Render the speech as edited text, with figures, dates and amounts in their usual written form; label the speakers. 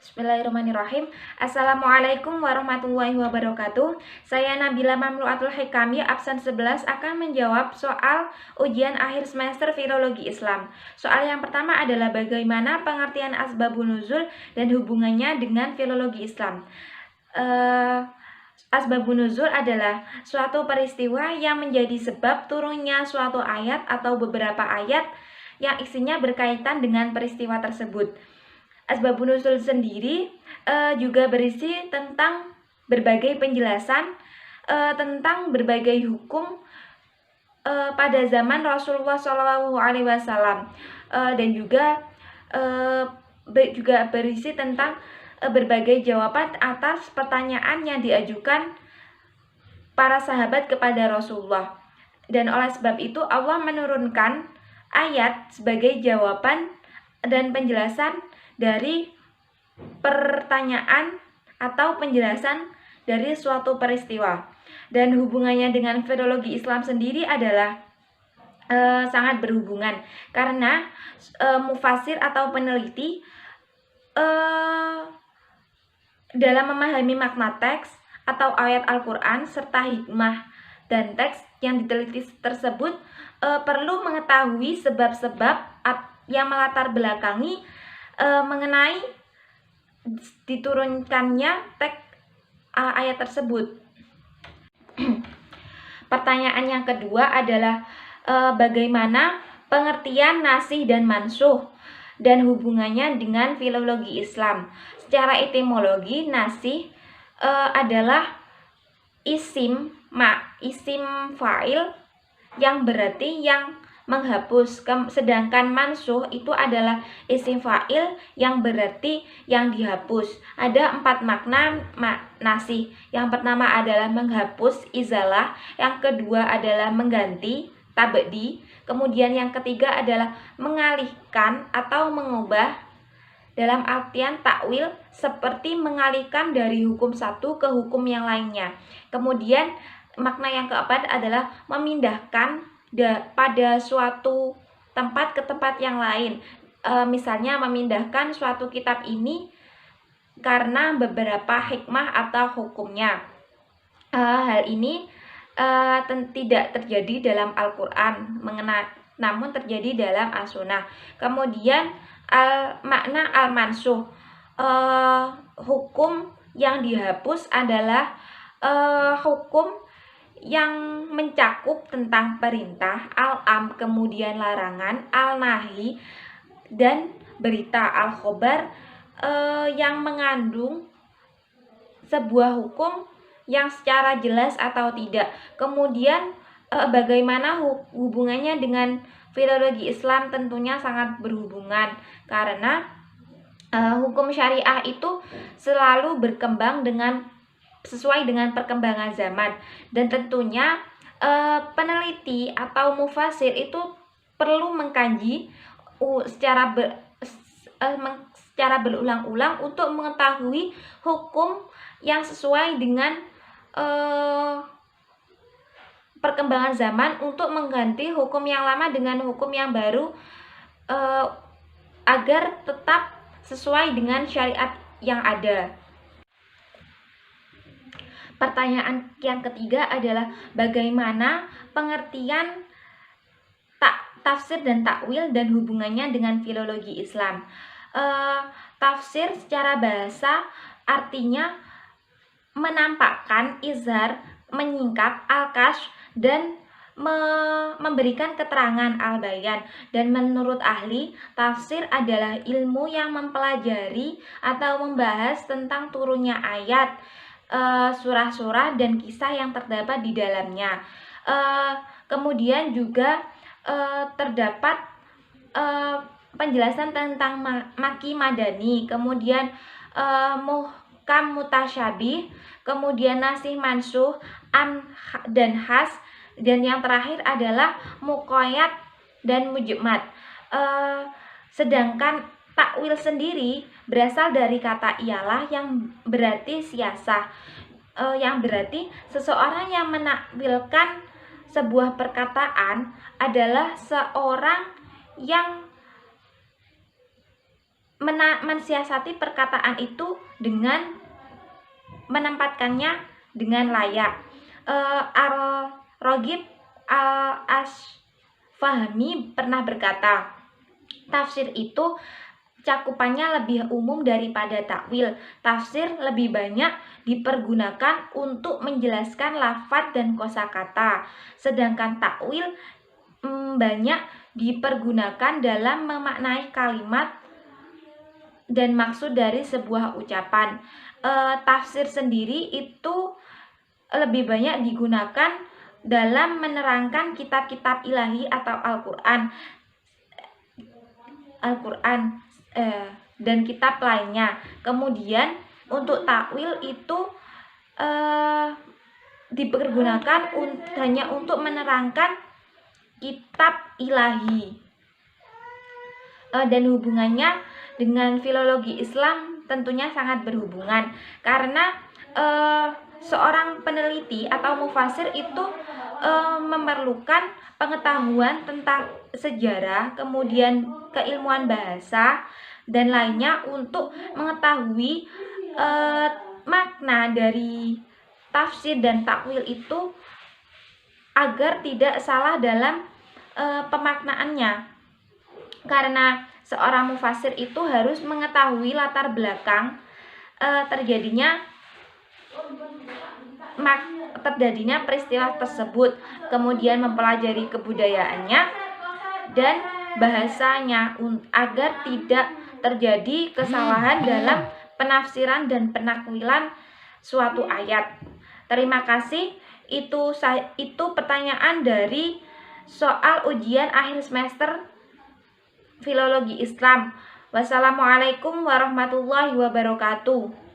Speaker 1: Bismillahirrahmanirrahim. Assalamualaikum warahmatullahi wabarakatuh. Saya Nabila Mamluatul Hikami, absen 11, akan menjawab soal ujian akhir semester Filologi Islam. Soal yang pertama adalah bagaimana pengertian asbabun nuzul dan hubungannya dengan filologi Islam. Asbabun nuzul adalah suatu peristiwa yang menjadi sebab turunnya suatu ayat atau beberapa ayat yang isinya berkaitan dengan peristiwa tersebut. Asbabun nuzul sendiri juga berisi tentang berbagai penjelasan tentang berbagai hukum pada zaman Rasulullah SAW, dan juga berisi tentang berbagai jawaban atas pertanyaan yang diajukan para sahabat kepada Rasulullah. Dan oleh sebab itu Allah menurunkan ayat sebagai jawaban dan penjelasan dari pertanyaan atau penjelasan dari suatu peristiwa. Dan hubungannya dengan filologi Islam sendiri adalah sangat berhubungan, karena mufasir atau peneliti dalam memahami makna teks atau ayat Al-Quran serta hikmah dan teks yang diteliti tersebut perlu mengetahui sebab-sebab yang melatar belakangi mengenai diturunkannya teks ayat tersebut. Pertanyaan yang kedua adalah bagaimana pengertian nasih dan mansuh dan hubungannya dengan filologi Islam. Secara etimologi, nasih adalah isim fa'il yang berarti yang menghapus, sedangkan mansuh itu adalah isim fa'il yang berarti yang dihapus. Ada 4 makna nasih. Yang pertama adalah menghapus, izalah. Yang kedua adalah mengganti, tabdi. Kemudian yang ketiga adalah mengalihkan atau mengubah dalam artian takwil, seperti mengalihkan dari hukum satu ke hukum yang lainnya. Kemudian makna yang keempat adalah memindahkan pada suatu tempat ke tempat yang lain. Misalnya memindahkan suatu kitab ini karena beberapa hikmah atau hukumnya. Hal ini tidak terjadi dalam Al-Quran, namun terjadi dalam As-Sunnah. Kemudian makna al-mansuh, hukum yang dihapus adalah hukum yang mencakup tentang perintah, al-am, kemudian larangan, al-nahi, dan berita, al-khobar, yang mengandung sebuah hukum yang secara jelas atau tidak. Kemudian bagaimana hubungannya dengan filologi Islam? Tentunya sangat berhubungan, karena hukum syariah itu selalu berkembang sesuai dengan perkembangan zaman, dan tentunya peneliti atau mufasir itu perlu mengkaji secara berulang-ulang untuk mengetahui hukum yang sesuai dengan perkembangan zaman, untuk mengganti hukum yang lama dengan hukum yang baru agar tetap sesuai dengan syariat yang ada. Pertanyaan yang ketiga adalah bagaimana pengertian tafsir dan takwil dan hubungannya dengan filologi Islam. Tafsir secara bahasa artinya menampakkan, izhar, menyingkap, al-kash, dan memberikan keterangan, al-bayan. Dan menurut ahli, tafsir adalah ilmu yang mempelajari atau membahas tentang turunnya ayat, surah-surah dan kisah yang terdapat di dalamnya. Kemudian juga terdapat penjelasan tentang maki madani, kemudian muhkam mutasyabih, kemudian nasih mansuh, am dan has, dan yang terakhir adalah muqayyad dan mujmat. Sedangkan takwil sendiri berasal dari kata ialah, yang berarti siasah, yang berarti seseorang yang menakwilkan sebuah perkataan, adalah seorang yang mensiasati perkataan itu dengan menempatkannya dengan layak. Al-Raghib Al-Asfahani pernah berkata, tafsir itu cakupannya lebih umum daripada takwil. Tafsir lebih banyak dipergunakan untuk menjelaskan lafadz dan kosakata, sedangkan takwil banyak dipergunakan dalam memaknai kalimat dan maksud dari sebuah ucapan. Tafsir sendiri itu lebih banyak digunakan dalam menerangkan kitab-kitab ilahi atau Al-Quran dan kitab lainnya. Kemudian untuk takwil itu dipergunakan hanya untuk menerangkan kitab ilahi, dan hubungannya dengan filologi Islam tentunya sangat berhubungan, karena seorang peneliti atau mufasir itu memerlukan pengetahuan tentang sejarah, kemudian keilmuan bahasa dan lainnya untuk mengetahui makna dari tafsir dan takwil itu agar tidak salah dalam pemaknaannya. Karena seorang mufasir itu harus mengetahui latar belakang terjadinya peristiwa tersebut, kemudian mempelajari kebudayaannya dan bahasanya agar tidak terjadi kesalahan dalam penafsiran dan penakwilan suatu ayat. Terima kasih. Itu pertanyaan dari soal ujian akhir semester Filologi Islam. Wassalamualaikum warahmatullahi wabarakatuh.